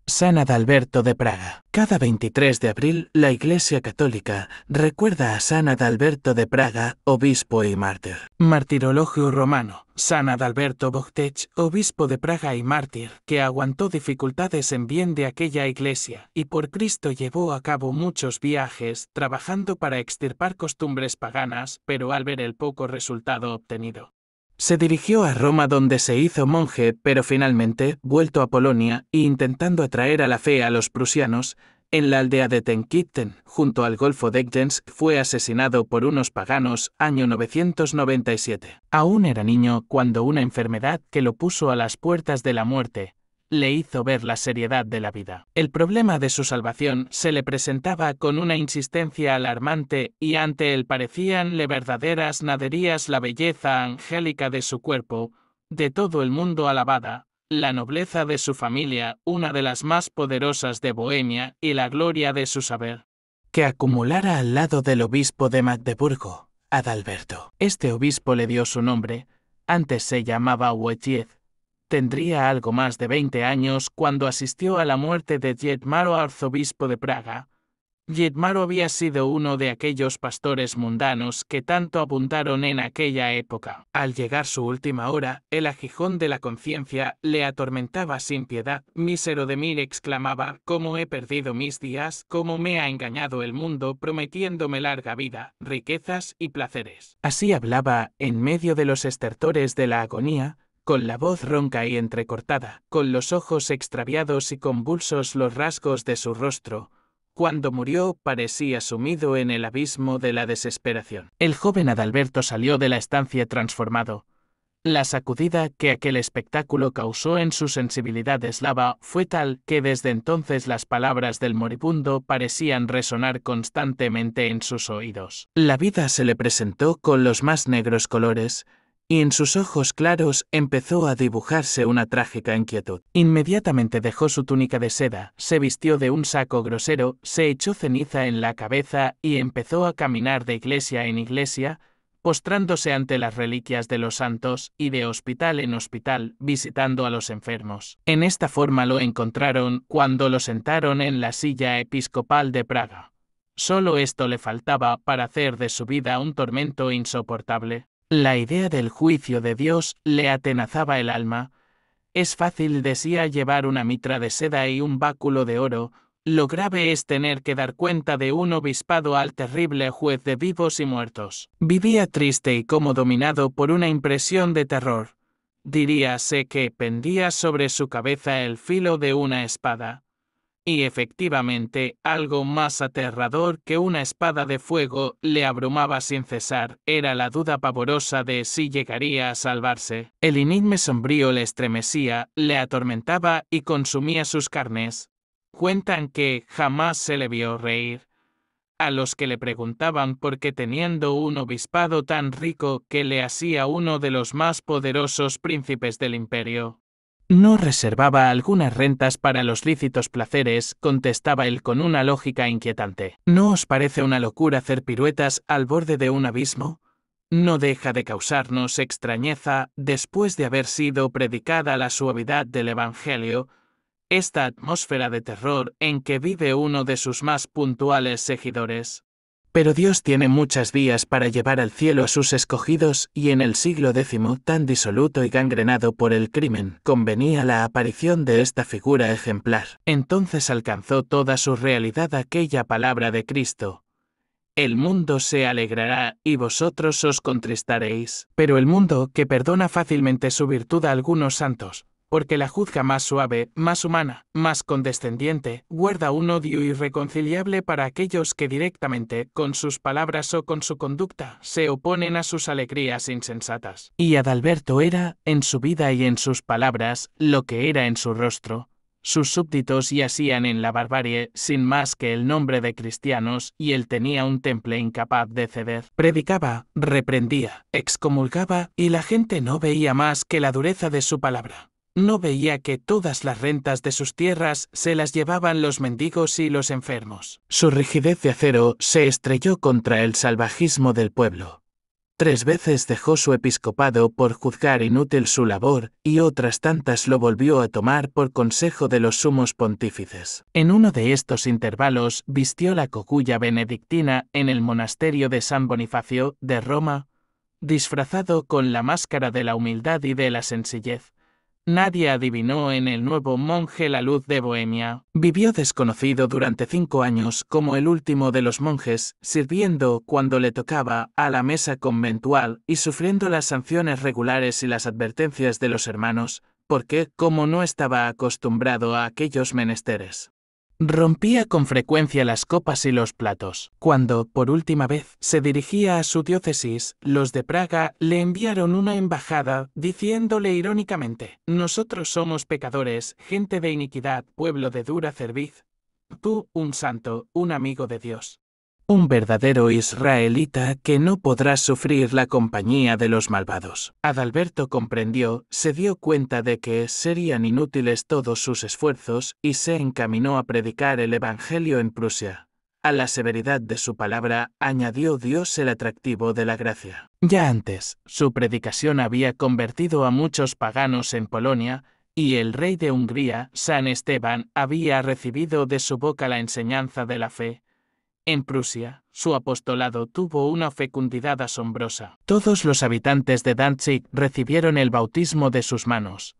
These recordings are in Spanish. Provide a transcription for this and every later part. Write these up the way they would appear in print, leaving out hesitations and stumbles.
San Adalberto de Praga. Cada 23 de abril, la Iglesia Católica recuerda a San Adalberto de Praga, obispo y mártir. Martirologio romano. San Adalberto Bogtech, obispo de Praga y mártir, que aguantó dificultades en bien de aquella iglesia, y por Cristo llevó a cabo muchos viajes, trabajando para extirpar costumbres paganas, pero al ver el poco resultado obtenido, se dirigió a Roma, donde se hizo monje, pero finalmente, vuelto a Polonia, e intentando atraer a la fe a los prusianos, en la aldea de Tenkitten, junto al Golfo de Gdańsk, fue asesinado por unos paganos, año 997. Aún era niño cuando una enfermedad que lo puso a las puertas de la muerte le hizo ver la seriedad de la vida. El problema de su salvación se le presentaba con una insistencia alarmante, y ante él parecíanle verdaderas naderías la belleza angélica de su cuerpo, de todo el mundo alabada, la nobleza de su familia, una de las más poderosas de Bohemia, y la gloria de su saber, que acumulara al lado del obispo de Magdeburgo, Adalberto. Este obispo le dio su nombre, antes se llamaba Wojciech. Tendría algo más de 20 años cuando asistió a la muerte de Dietmaro, arzobispo de Praga. Dietmaro había sido uno de aquellos pastores mundanos que tanto abundaron en aquella época. Al llegar su última hora, el aguijón de la conciencia le atormentaba sin piedad. «Mísero de mí», exclamaba, «cómo he perdido mis días, cómo me ha engañado el mundo prometiéndome larga vida, riquezas y placeres». Así hablaba, en medio de los estertores de la agonía, con la voz ronca y entrecortada, con los ojos extraviados y convulsos los rasgos de su rostro. Cuando murió, parecía sumido en el abismo de la desesperación. El joven Adalberto salió de la estancia transformado. La sacudida que aquel espectáculo causó en su sensibilidad eslava fue tal que desde entonces las palabras del moribundo parecían resonar constantemente en sus oídos. La vida se le presentó con los más negros colores, y en sus ojos claros empezó a dibujarse una trágica inquietud. Inmediatamente dejó su túnica de seda, se vistió de un saco grosero, se echó ceniza en la cabeza y empezó a caminar de iglesia en iglesia, postrándose ante las reliquias de los santos y de hospital en hospital, visitando a los enfermos. En esta forma lo encontraron cuando lo sentaron en la silla episcopal de Praga. Solo esto le faltaba para hacer de su vida un tormento insoportable. La idea del juicio de Dios le atenazaba el alma. Es fácil, decía, llevar una mitra de seda y un báculo de oro. Lo grave es tener que dar cuenta de un obispado al terrible juez de vivos y muertos. Vivía triste y como dominado por una impresión de terror. Diríase que pendía sobre su cabeza el filo de una espada. Y efectivamente, algo más aterrador que una espada de fuego le abrumaba sin cesar, era la duda pavorosa de si llegaría a salvarse. El enigma sombrío le estremecía, le atormentaba y consumía sus carnes. Cuentan que jamás se le vio reír. A los que le preguntaban por qué, teniendo un obispado tan rico que le hacía uno de los más poderosos príncipes del imperio, no reservaba algunas rentas para los lícitos placeres, contestaba él con una lógica inquietante. ¿No os parece una locura hacer piruetas al borde de un abismo? No deja de causarnos extrañeza, después de haber sido predicada la suavidad del Evangelio, esta atmósfera de terror en que vive uno de sus más puntuales seguidores. Pero Dios tiene muchas vías para llevar al cielo a sus escogidos, y en el siglo X, tan disoluto y gangrenado por el crimen, convenía la aparición de esta figura ejemplar. Entonces alcanzó toda su realidad aquella palabra de Cristo: «El mundo se alegrará y vosotros os contristaréis». Pero el mundo, que perdona fácilmente su virtud a algunos santos, porque la juzga más suave, más humana, más condescendiente, guarda un odio irreconciliable para aquellos que directamente, con sus palabras o con su conducta, se oponen a sus alegrías insensatas. Y Adalberto era, en su vida y en sus palabras, lo que era en su rostro. Sus súbditos yacían en la barbarie, sin más que el nombre de cristianos, y él tenía un temple incapaz de ceder. Predicaba, reprendía, excomulgaba, y la gente no veía más que la dureza de su palabra. No veía que todas las rentas de sus tierras se las llevaban los mendigos y los enfermos. Su rigidez de acero se estrelló contra el salvajismo del pueblo. 3 veces dejó su episcopado por juzgar inútil su labor, y otras tantas lo volvió a tomar por consejo de los sumos pontífices. En uno de estos intervalos vistió la cogulla benedictina en el monasterio de San Bonifacio, de Roma, disfrazado con la máscara de la humildad y de la sencillez. Nadie adivinó en el nuevo monje la luz de Bohemia. Vivió desconocido durante 5 años como el último de los monjes, sirviendo, cuando le tocaba, a la mesa conventual y sufriendo las sanciones regulares y las advertencias de los hermanos, porque, como no estaba acostumbrado a aquellos menesteres, rompía con frecuencia las copas y los platos. Cuando, por última vez, se dirigía a su diócesis, los de Praga le enviaron una embajada diciéndole irónicamente: «Nosotros somos pecadores, gente de iniquidad, pueblo de dura cerviz. Tú, un santo, un amigo de Dios. Un verdadero israelita que no podrá sufrir la compañía de los malvados». Adalberto comprendió, se dio cuenta de que serían inútiles todos sus esfuerzos y se encaminó a predicar el Evangelio en Prusia. A la severidad de su palabra añadió Dios el atractivo de la gracia. Ya antes, su predicación había convertido a muchos paganos en Polonia, y el rey de Hungría, San Esteban, había recibido de su boca la enseñanza de la fe. En Prusia, su apostolado tuvo una fecundidad asombrosa. Todos los habitantes de Danzig recibieron el bautismo de sus manos.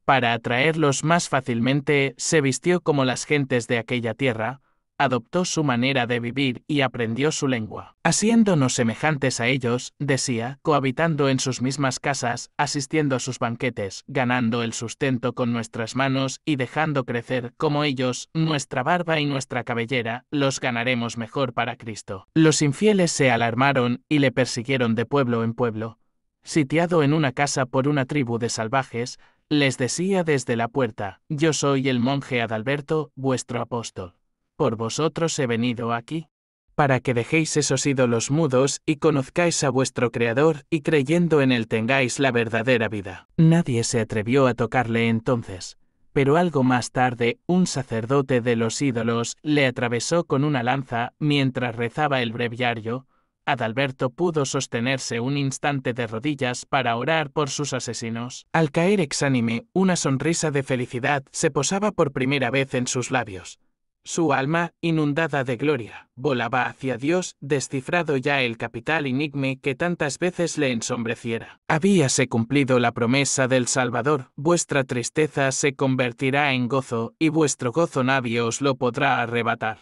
Para atraerlos más fácilmente, se vistió como las gentes de aquella tierra, adoptó su manera de vivir y aprendió su lengua. Haciéndonos semejantes a ellos, decía, cohabitando en sus mismas casas, asistiendo a sus banquetes, ganando el sustento con nuestras manos y dejando crecer, como ellos, nuestra barba y nuestra cabellera, los ganaremos mejor para Cristo. Los infieles se alarmaron y le persiguieron de pueblo en pueblo. Sitiado en una casa por una tribu de salvajes, les decía desde la puerta: «Yo soy el monje Adalberto, vuestro apóstol. Por vosotros he venido aquí, para que dejéis esos ídolos mudos y conozcáis a vuestro Creador y creyendo en él tengáis la verdadera vida». Nadie se atrevió a tocarle entonces, pero algo más tarde un sacerdote de los ídolos le atravesó con una lanza mientras rezaba el breviario. Adalberto pudo sostenerse un instante de rodillas para orar por sus asesinos. Al caer exánime, una sonrisa de felicidad se posaba por primera vez en sus labios. Su alma, inundada de gloria, volaba hacia Dios, descifrado ya el capital enigma que tantas veces le ensombreciera. Habíase cumplido la promesa del Salvador: «Vuestra tristeza se convertirá en gozo, y vuestro gozo nadie os lo podrá arrebatar».